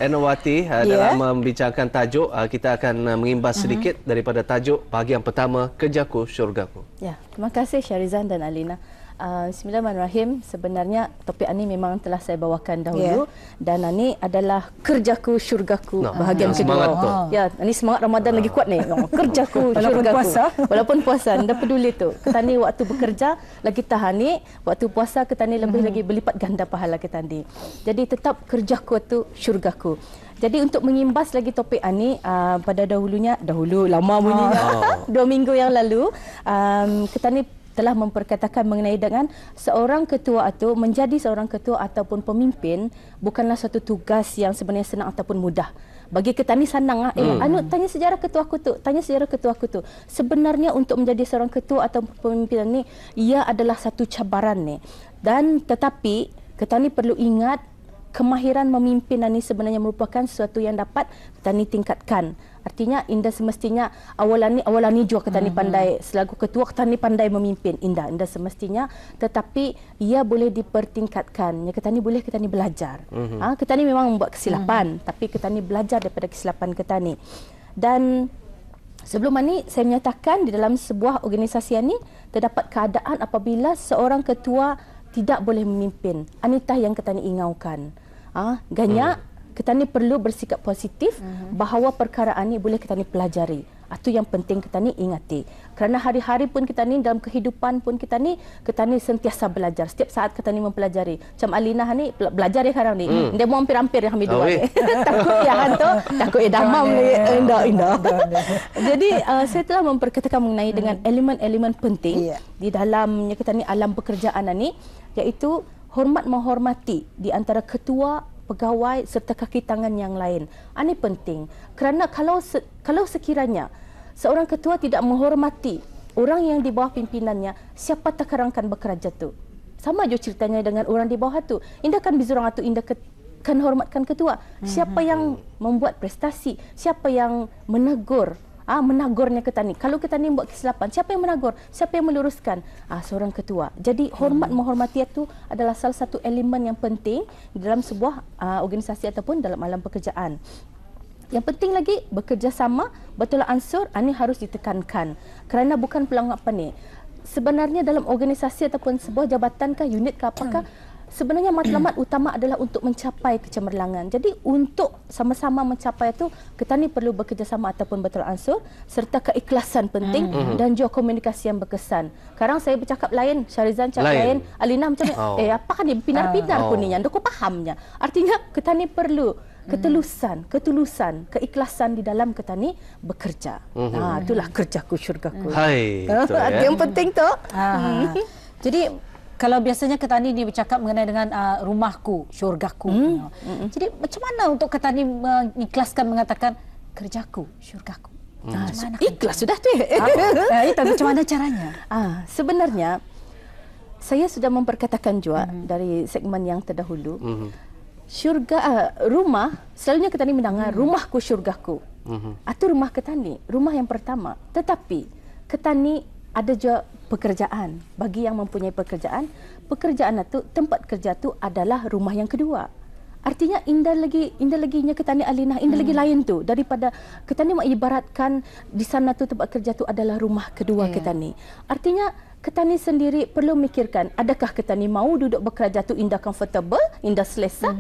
Enowati dalam membincangkan tajuk, kita akan mengimbas sedikit daripada tajuk bahagian pertama, Kerjaku Syurgaku. Ya, terima kasih Syarizan dan Alina. Bismillahirrahmanirrahim. Sebenarnya topik ini memang telah saya bawakan dahulu dan ini adalah Kerjaku Syurgaku bahagian kedua. Ya, ini semangat Ramadan lagi kuat ni. Kerjaku Syurgaku. Walaupun puasa, anda peduli tu. Kita ni waktu bekerja lagi tahan ni, waktu puasa kita ni lebih lagi berlipat ganda pahala kita ni. Jadi tetap kerjaku tu syurgaku. Jadi untuk mengimbas lagi topik ini, pada dahulu lama bunyinya, 2 minggu yang lalu, kita ni telah memperkatakan mengenai dengan seorang ketua itu menjadi seorang ketua ataupun pemimpin bukanlah satu tugas yang sebenarnya senang ataupun mudah. Bagi kita ni senang anu tanya sejarah ketua aku tu, tanya sejarah ketua aku tu. Sebenarnya untuk menjadi seorang ketua atau pemimpin ni ia adalah satu cabaran ni. Dan tetapi kita ni perlu ingat kemahiran memimpin ini sebenarnya merupakan sesuatu yang dapat kita ni tingkatkan. Artinya indah semestinya awalan ni juga kita ni pandai selaku ketua kita ni pandai memimpin indah semestinya, tetapi ia boleh dipertingkatkan. Ya kita ni belajar. Kita ni memang membuat kesilapan tapi kita ni belajar daripada kesilapan kita ni. Dan sebelum ini saya menyatakan di dalam sebuah organisasi ini terdapat keadaan apabila seorang ketua tidak boleh memimpin. Anitah yang kita ni ingaukan. Ganyak kita ni perlu bersikap positif bahawa perkara ini boleh kita ni pelajari. Itu yang penting kita ni ingati. Kerana hari-hari pun kita ni dalam kehidupan pun kita ni sentiasa belajar. Setiap saat kita ni mempelajari. Macam Alina ni belajar dia sekarang ni. Dia mau hampir-hampir yang kami dua ni. Takut ya hantu, takut ya damam ni. Indah. Jadi saya telah memperkatakan mengenai dengan elemen-elemen penting di dalam kita ni alam pekerjaan ni, iaitu hormat menghormati di antara ketua, pegawai serta kaki tangan yang lain. Ini penting kerana kalau sekiranya seorang ketua tidak menghormati orang yang di bawah pimpinannya, siapa takarangkan bekerja tu? Sama je ceritanya dengan orang di bawah tu. Indah kan bizurang tu indah kan hormatkan ketua. Siapa yang membuat prestasi? Siapa yang menegur? Menagurnya kita ni. Kalau kita ni buat kesilapan, siapa yang menagur? Siapa yang meluruskan? Seorang ketua. Jadi hormat menghormati itu adalah salah satu elemen yang penting di dalam sebuah organisasi ataupun dalam alam pekerjaan. Yang penting lagi bekerjasama, betul ansur, ini harus ditekankan. Kerana bukan peluang apa ni. Sebenarnya dalam organisasi ataupun sebuah jabatan kah, unit kah, apakah sebenarnya matlamat utama adalah untuk mencapai kecemerlangan. Jadi untuk sama-sama mencapai itu, kita ni perlu bekerjasama ataupun betul ansur serta keikhlasan penting dan juga komunikasi yang berkesan. Sekarang saya bercakap lain, Syarizan cakap lain, Alina macam ni, apa kan dia pinar-pinar pun ni, anda kau fahamnya. Artinya kita ni perlu ketulusan, keikhlasan di dalam kita ni bekerja. Itulah kerjaku syurgaku. Itu yang penting tu. Jadi kalau biasanya Ketani ni bercakap mengenai dengan rumahku, syurgaku. Jadi macam mana untuk Ketani mengikhlaskan mengatakan kerjaku, syurgaku? Macam mana? Ikhlas sudah tu. Macam mana caranya? Sebenarnya saya sudah memperkatakan juga dari segmen yang terdahulu. Syurga, rumah, selalunya Ketani mendengar rumahku, syurgaku. Itu rumah Ketani, rumah yang pertama. Tetapi Ketani ada juga pekerjaan. Bagi yang mempunyai pekerjaan itu, tempat kerja itu adalah rumah yang kedua. Artinya indah laginya kita ni Alina, indah lagi lain tu daripada kita ni mengibaratkan di sana tu tempat kerja tu adalah rumah kedua kita ni. Artinya kita ni sendiri perlu mikirkan, adakah kita ni mau duduk bekerja tu indah comfortable, indah selesa?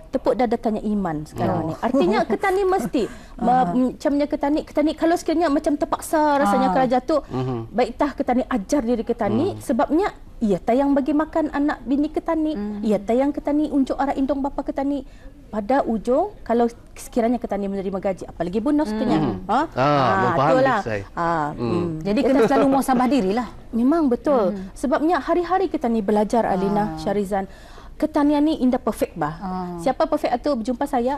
Tepuk dada tanya iman sekarang ni. Artinya kita ni mesti macamnya kita ni kalau sekiranya macam terpaksa rasanya kerja tu, baik tah kita ni ajar diri kita ni sebabnya ia tayang bagi makan anak bini kita ni, ia tayang kita ni unjuk arah indung bapa kita ni. Pada ujung kalau sekiranya kita ni menerima gaji, apalagi bonus punya. Itulah. Jadi kena selalu muhasabah dirilah. Memang betul. Sebabnya hari-hari kita ni belajar Alina, Syarizan. Ketanian ni indah perfect bah. Siapa perfect atau berjumpa saya?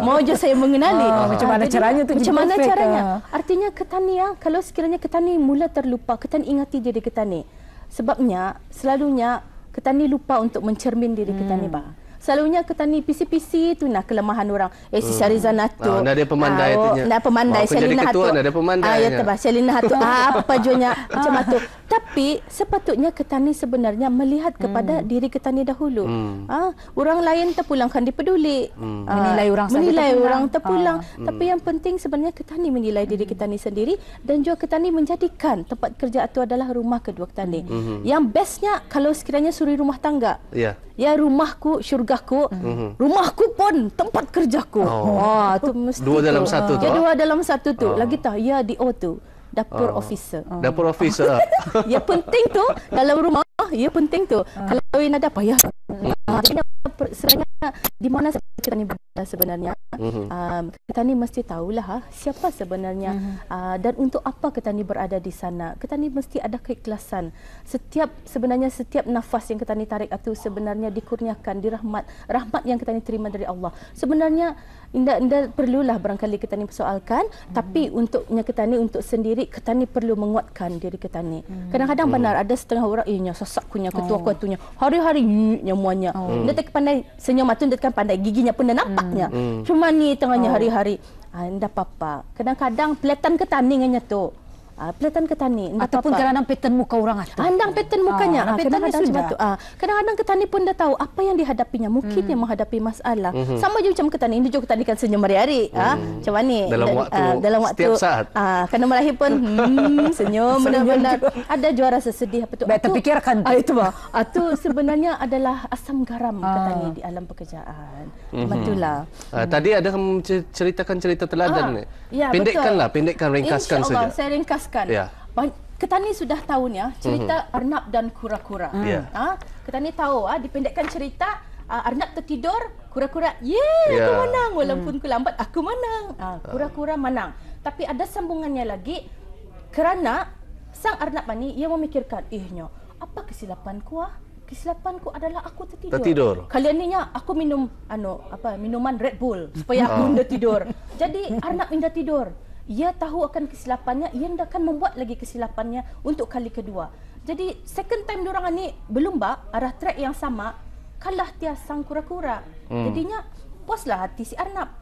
Mau je saya mengenali. Macam mana caranya tu? Macam mana caranya? Artinya ketanian, kalau sekiranya ketani mula terlupa, ketani ingati diri ketani. Sebabnya selalunya ketani lupa untuk mencermin diri ketani bah. Selalunya ketani PC tu nak kelemahan orang. Si Syarizan Atuk. Nak dia pemandai tu nya. Nak pemandai Selina Atuk. Nak ada pemandai. Ya tebas Selina Atuk. Apa junya macam tu. Tapi sepatutnya ketani sebenarnya melihat kepada diri ketani dahulu. Orang lain terpulangkan dipeduli. Menilai orang terpulang. Tapi yang penting sebenarnya ketani menilai diri ketani sendiri dan juga ketani menjadikan tempat kerja itu adalah rumah kedua ketani. Yang bestnya kalau sekiranya suri rumah tangga. Ya rumahku, syurgaku. Rumahku pun tempat kerjaku. Tu mesti dua dalam satu tu. Ya dua dalam satu tu. Lagi tak ya DO tu. Dapur officer. Dapur officer. Ya penting tu dalam rumah. Ya penting tu. Kalau ada apa ya. Sebenarnya di mana ketani berada sebenarnya. Ketani mesti tahulah siapa sebenarnya dan untuk apa ketani berada di sana. Ketani mesti ada keikhlasan. Sebenarnya setiap nafas yang ketani tarik itu sebenarnya dikurniakan rahmat yang ketani terima dari Allah. Sebenarnya indah perlulah barangkali ketani persoalkan, tapi untuknya ketani untuk sendiri ketani perlu menguatkan diri ketani. Kadang-kadang benar ada setengah orang sesak kunya ketua kuatunya hari-hari nyamuannya. Dia tak pandai senyum atun dia kan pandai giginya pun dah nampaknya. Cuma ni tengahnya hari-hari. Ndak apa-apa. Kadang-kadang pelatan ketani nganya tu. Pelatan ketani ataupun kadang-kadang pattern muka orang tu. Andang pattern mukanya. Kadang-kadang sebab tu. Kadang-kadang ketani pun dah tahu apa yang dihadapinya. Mungkin yang menghadapi masalah. Sama juga macam ketani. Ini juga ketani kan senyum hari-hari. Macam mana? Dalam waktu setiap saat. Kena melahir pun senyum benar-benar. Ada juara sesedih apa tu. Terfikirkan. Itu itu sebenarnya adalah asam garam ketani di alam pekerjaan. Itulah. Tadi ada ceritakan cerita teladan ni. Pendekkan ringkaskan saja. Saya ringkaskan. Ketani sudah tahu ni cerita Arnab dan kura-kura. Ketani tahu dipendekkan cerita Arnab tertidur, kura-kura aku menang walaupun aku lambat aku menang. Kura-kura menang. Tapi ada sambungannya lagi kerana sang Arnab ni ia memikirkan apa kesilapanku Kesilapanku adalah aku tertidur. Kalian ni aku minum minuman Red Bull supaya aku indah tidur. Jadi Arnab indah tidur. Ia tahu akan kesilapannya, ia akan membuat lagi kesilapannya untuk kali kedua. Jadi second time diorang ni berlumba arah track yang sama, kalah dia sang kura-kura. Jadinya puaslah hati si Arnab.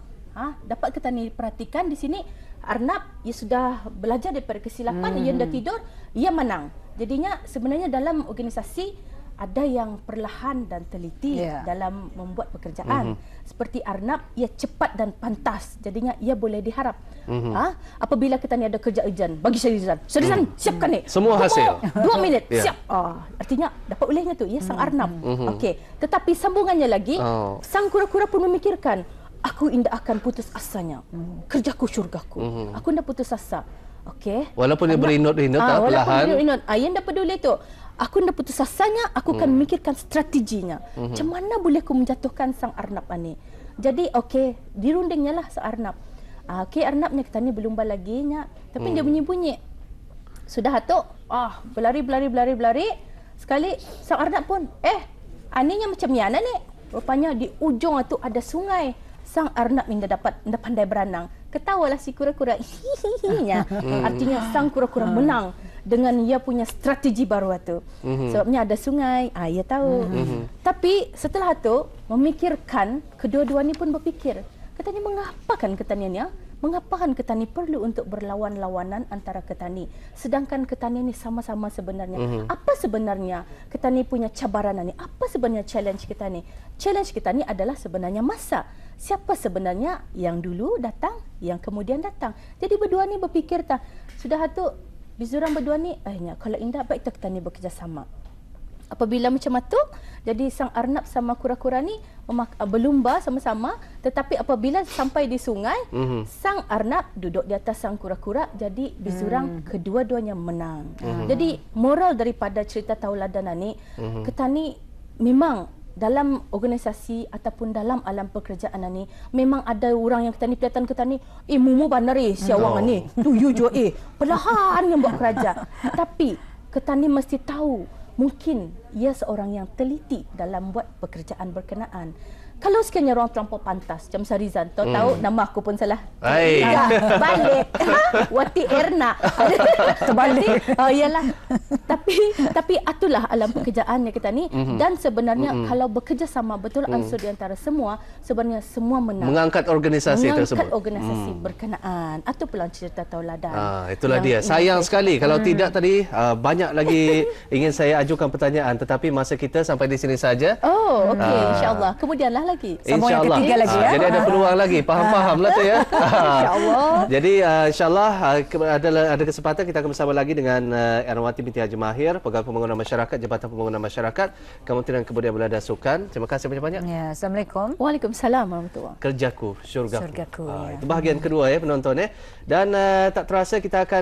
Dapat kita ni perhatikan di sini Arnab ia sudah belajar daripada kesilapan, ia dah tidur, ia menang. Jadinya sebenarnya dalam organisasi ada yang perlahan dan teliti dalam membuat pekerjaan. Seperti Arnab, ia cepat dan pantas. Jadinya ia boleh diharap. Apabila kita ni ada kerja urgent, bagi Syarizan. Syarizan, siapkan ni. Semua hasil. 2 minit, siap. Artinya dapat olehnya tu. Ia sang Arnab. Okey. Tetapi sambungannya lagi, sang kura-kura pun memikirkan, aku indah akan putus asanya. Kerjaku syurgaku. Aku indah putus asa. Okey. Walaupun dia berinut-inut perlahan. Walaupun berinut-inut. Ia indah peduli tu. Aku dah putus asanya, aku akan memikirkan strateginya. Macam mana boleh aku menjatuhkan sang Arnab ni? Jadi dirundingnya lah sang Arnab. Arnabnya kita ni berlumba lagi nya, tapi dia bunyi-bunyi. Sudah tu, berlari. Sekali sang Arnab pun, aninya macam mana ni? Rupanya di ujung tu ada sungai. Sang Arnab ni dah pandai berenang. Ketawalah si kura-kura. Artinya sang kura-kura menang dengan ia punya strategi baru itu. Sebabnya ada sungai, ia tahu. Tapi setelah itu memikirkan, kedua-dua ni pun berfikir, katanya mengapakan ketaniannya? Mengapakan ketani perlu untuk berlawan-lawanan antara ketani? Sedangkan ketani ni sama-sama sebenarnya. Apa sebenarnya ketani punya cabaran ni? Apa sebenarnya challenge kita ni? Challenge kita ni adalah sebenarnya masa. Siapa sebenarnya yang dulu datang, yang kemudian datang. Jadi berdua ni berfikir sudah tu bizurang berdua ni, kalau indah baik kita ni bekerjasama. Apabila macam itu, jadi sang Arnab sama kura-kura ni berlumba sama-sama, tetapi apabila sampai di sungai, sang Arnab duduk di atas sang kura-kura, jadi bizurang kedua-duanya menang. Jadi moral daripada cerita tauladan ni, ketani memang dalam organisasi ataupun dalam alam pekerjaan ni memang ada orang yang ketani ketani mumu bandar siawang ni tu you jo perlahan yang buat kerja. Tapi ketani mesti tahu mungkin ia seorang yang teliti dalam buat pekerjaan berkenaan. Kalau sekiranya orang terlampau pantas, macam Sarizan, tahu nama aku pun salah. Hai. Balik. Wati Erna. Terbalik. Iyalah. Tapi itulah alam pekerjaan yang kita ni. Dan sebenarnya kalau bekerja sama betul ansur di antara semua, sebenarnya semua menang. Mengangkat organisasi tersebut. Mengangkat organisasi berkenaan. Itu pula cerita tauladan. Itulah dia. Sayang sekali kalau tidak tadi banyak lagi ingin saya ajukan pertanyaan, tetapi masa kita sampai di sini saja. Oh, okey. InsyaAllah. Kemudianlah lagi. Sambung yang ketiga lagi ya. Jadi ada peluang lagi. Faham-fahamlah tu ya. InsyaAllah. Jadi insyaAllah ada kesempatan kita akan bersama lagi dengan Ernawati binti Haji Mahir, Pegawai Pembangunan Masyarakat, Jabatan Pembangunan Masyarakat, Kementerian Kebudayaan Belia dan Sukan. Terima kasih banyak-banyak. Ya, Assalamualaikum. Waalaikumsalam warahmatullahi. Kerjaku, syurgaku. Syurgaku, ya. Itu bahagian kedua ya penonton ya. Dan tak terasa kita akan